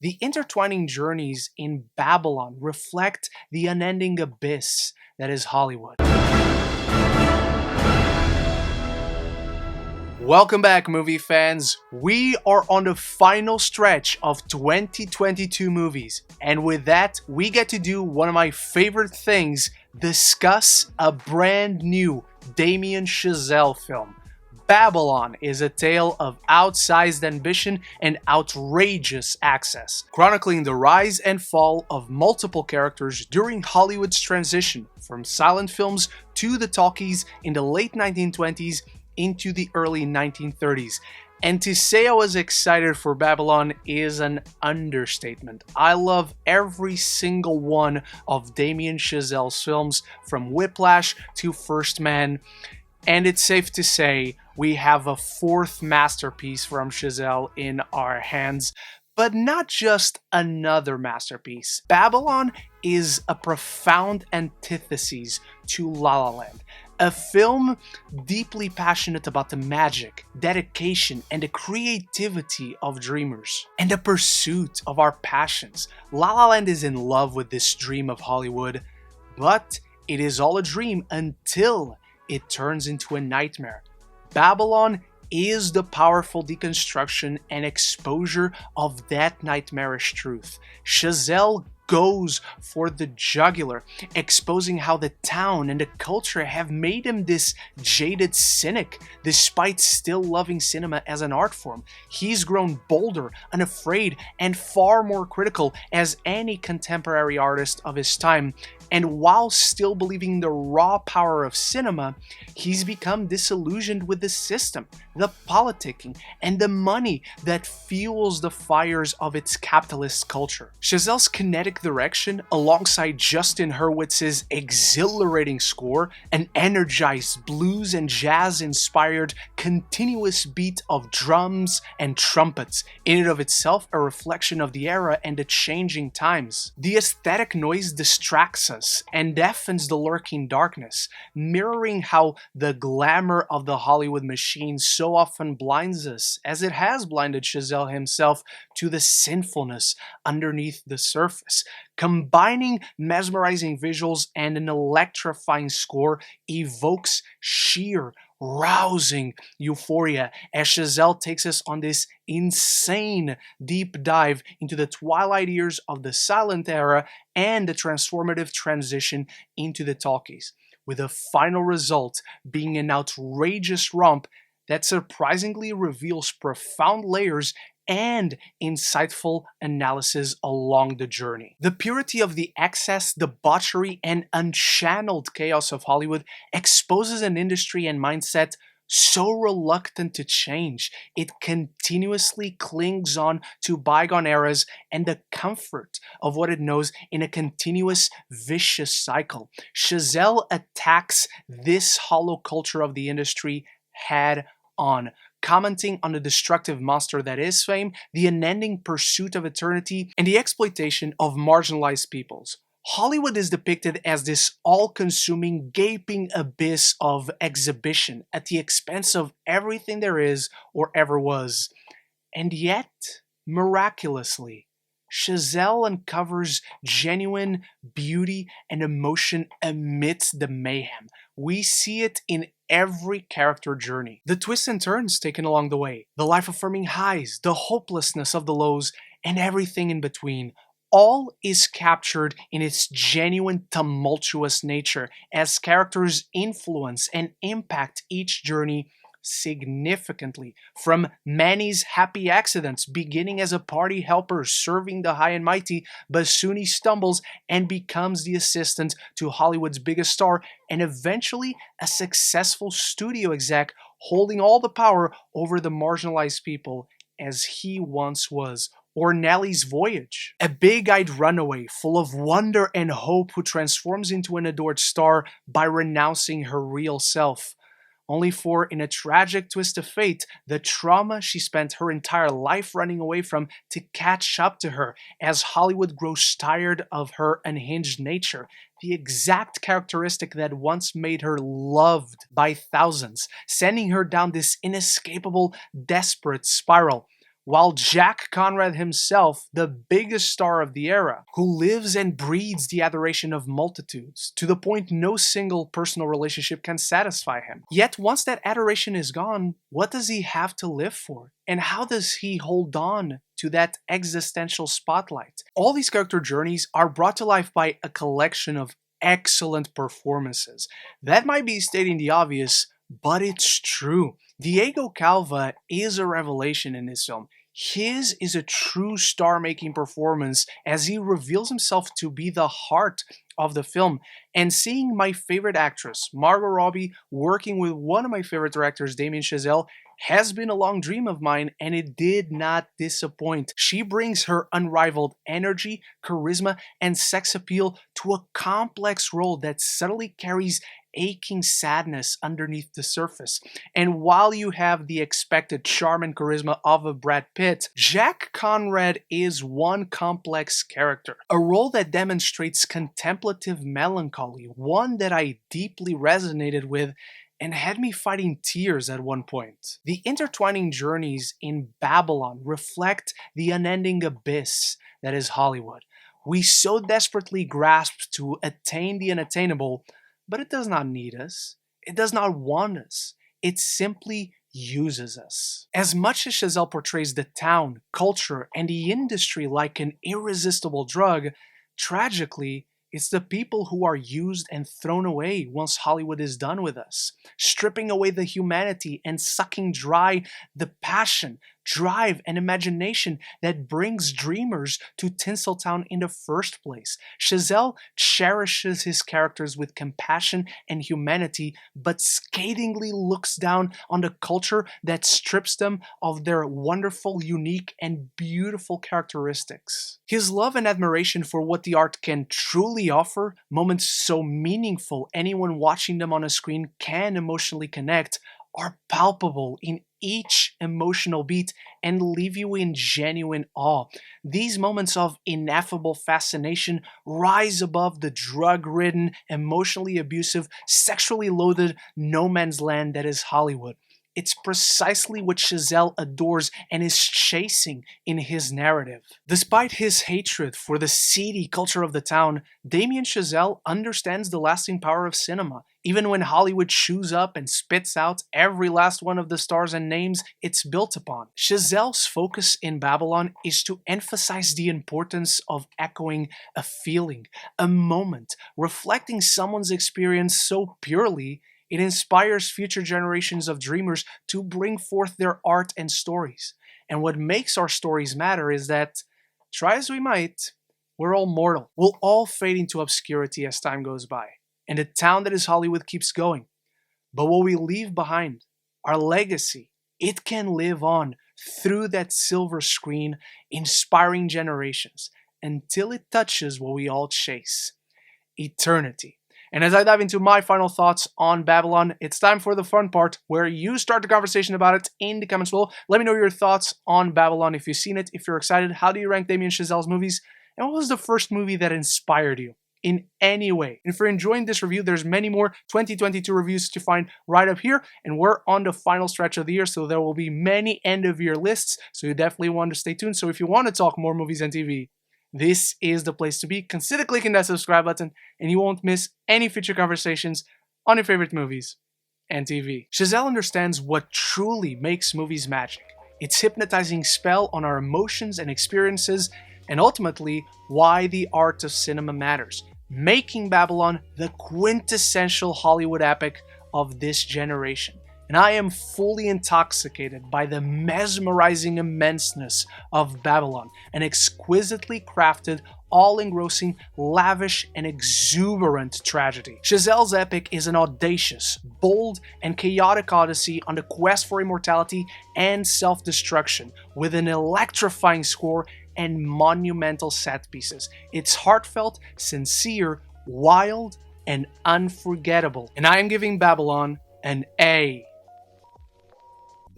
The intertwining journeys in Babylon reflect the unending abyss that is Hollywood. Welcome back, movie fans. We are on the final stretch of 2022 movies, and with that, we get to do one of my favorite things, discuss a brand new Damien Chazelle film. Babylon is a tale of outsized ambition and outrageous access, chronicling the rise and fall of multiple characters during Hollywood's transition from silent films to the talkies in the late 1920s into the early 1930s. And to say I was excited for Babylon is an understatement. I love every single one of Damien Chazelle's films, from Whiplash to First Man, and it's safe to say we have a fourth masterpiece from Chazelle in our hands. But not just another masterpiece. Babylon is a profound antithesis to La La Land, a film deeply passionate about the magic, dedication, and the creativity of dreamers, and the pursuit of our passions. La La Land is in love with this dream of Hollywood, but it is all a dream until it turns into a nightmare. Babylon is the powerful deconstruction and exposure of that nightmarish truth. Chazelle goes for the jugular, exposing how the town and the culture have made him this jaded cynic, despite still loving cinema as an art form. He's grown bolder, unafraid, and far more critical as any contemporary artist of his time. And while still believing in the raw power of cinema, he's become disillusioned with the system, the politicking, and the money that fuels the fires of its capitalist culture. Chazelle's kinetic direction, alongside Justin Hurwitz's exhilarating score, an energized blues and jazz-inspired continuous beat of drums and trumpets, in and of itself a reflection of the era and the changing times. The aesthetic noise distracts us and deafens the lurking darkness, mirroring how the glamour of the Hollywood machine so often blinds us, as it has blinded Chazelle himself, to the sinfulness underneath the surface. Combining mesmerizing visuals and an electrifying score evokes sheer, rousing euphoria as Chazelle takes us on this insane deep dive into the twilight years of the silent era and the transformative transition into the talkies, with the final result being an outrageous romp that surprisingly reveals profound layers and insightful analysis along the journey. The purity of the excess, debauchery, and unchanneled chaos of Hollywood exposes an industry and mindset so reluctant to change. It continuously clings on to bygone eras and the comfort of what it knows in a continuous vicious cycle. Chazelle attacks this hollow culture of the industry head on, commenting on the destructive monster that is fame, the unending pursuit of eternity, and the exploitation of marginalized peoples. Hollywood is depicted as this all-consuming, gaping abyss of exhibition at the expense of everything there is or ever was. And yet, miraculously, Chazelle uncovers genuine beauty and emotion amidst the mayhem. We see it in every character journey. The twists and turns taken along the way, the life-affirming highs, the hopelessness of the lows, and everything in between. All is captured in its genuine tumultuous nature as characters influence and impact each journey significantly. From Manny's happy accidents, beginning as a party helper serving the high and mighty, but soon he stumbles and becomes the assistant to Hollywood's biggest star, and eventually a successful studio exec holding all the power over the marginalized people as he once was. Or Nellie's Voyage, a big-eyed runaway full of wonder and hope who transforms into an adored star by renouncing her real self, only for, in a tragic twist of fate, the trauma she spent her entire life running away from to catch up to her as Hollywood grows tired of her unhinged nature, the exact characteristic that once made her loved by thousands, sending her down this inescapable, desperate spiral. while Jack Conrad himself, the biggest star of the era, who lives and breathes the adoration of multitudes, to the point no single personal relationship can satisfy him. Yet once that adoration is gone, what does he have to live for? And how does he hold on to that existential spotlight? All these character journeys are brought to life by a collection of excellent performances. That might be stating the obvious, but it's true. Diego Calva is a revelation in this film. His is a true star-making performance as he reveals himself to be the heart of the film. And seeing my favorite actress, Margot Robbie, working with one of my favorite directors, Damien Chazelle, has been a long dream of mine, and it did not disappoint. She brings her unrivaled energy, charisma, and sex appeal to a complex role that subtly carries aching sadness underneath the surface. And while you have the expected charm and charisma of a Brad Pitt, Jack Conrad is one complex character. A role that demonstrates contemplative melancholy, one that I deeply resonated with and had me fighting tears at one point. The intertwining journeys in Babylon reflect the unending abyss that is Hollywood. We so desperately grasp to attain the unattainable, but it does not need us. It does not want us. It simply uses us. As much as Chazelle portrays the town, culture, and the industry like an irresistible drug, tragically, it's the people who are used and thrown away once Hollywood is done with us, stripping away the humanity and sucking dry the passion, drive, and imagination that brings dreamers to Tinseltown in the first place. Chazelle cherishes his characters with compassion and humanity, but scathingly looks down on the culture that strips them of their wonderful, unique, and beautiful characteristics. His love and admiration for what the art can truly offer, moments so meaningful anyone watching them on a screen can emotionally connect, are palpable in each emotional beat and leave you in genuine awe. These moments of ineffable fascination rise above the drug-ridden, emotionally abusive, sexually loaded no man's land that is Hollywood. It's precisely what Chazelle adores and is chasing in his narrative. Despite his hatred for the seedy culture of the town, Damien Chazelle understands the lasting power of cinema, even when Hollywood chews up and spits out every last one of the stars and names it's built upon. Chazelle's focus in Babylon is to emphasize the importance of echoing a feeling, a moment, reflecting someone's experience so purely it inspires future generations of dreamers to bring forth their art and stories. And what makes our stories matter is that, try as we might, we're all mortal. We'll all fade into obscurity as time goes by. And the town that is Hollywood keeps going. But what we leave behind, our legacy, it can live on through that silver screen, inspiring generations, until it touches what we all chase: eternity. And as I dive into my final thoughts on Babylon, it's time for the fun part where you start the conversation about it in the comments below. Let me know your thoughts on Babylon, if you've seen it, if you're excited. How do you rank Damien Chazelle's movies? And what was the first movie that inspired you in any way? And if you're enjoying this review, there's many more 2022 reviews to find right up here. And we're on the final stretch of the year, so there will be many end-of-year lists. So you definitely want to stay tuned. So if you want to talk more movies and TV, this is the place to be. Consider clicking that subscribe button and you won't miss any future conversations on your favorite movies and TV. Chazelle understands what truly makes movies magic. Its hypnotizing spell on our emotions and experiences, and ultimately why the art of cinema matters, making Babylon the quintessential Hollywood epic of this generation. And I am fully intoxicated by the mesmerizing immenseness of Babylon, an exquisitely crafted, all-engrossing, lavish, and exuberant tragedy. Chazelle's epic is an audacious, bold, and chaotic odyssey on the quest for immortality and self-destruction, with an electrifying score and monumental set pieces. It's heartfelt, sincere, wild, and unforgettable. And I am giving Babylon an A.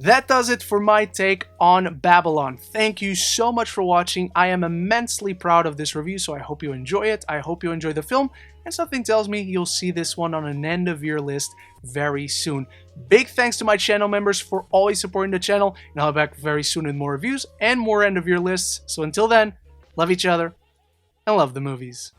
That does it for my take on Babylon. Thank you so much for watching. I am immensely proud of this review, so I hope you enjoy it. I hope you enjoy the film, and something tells me you'll see this one on an end-of-year list very soon. Big thanks to my channel members for always supporting the channel, and I'll be back very soon with more reviews and more end-of-year lists. So until then, love each other and love the movies.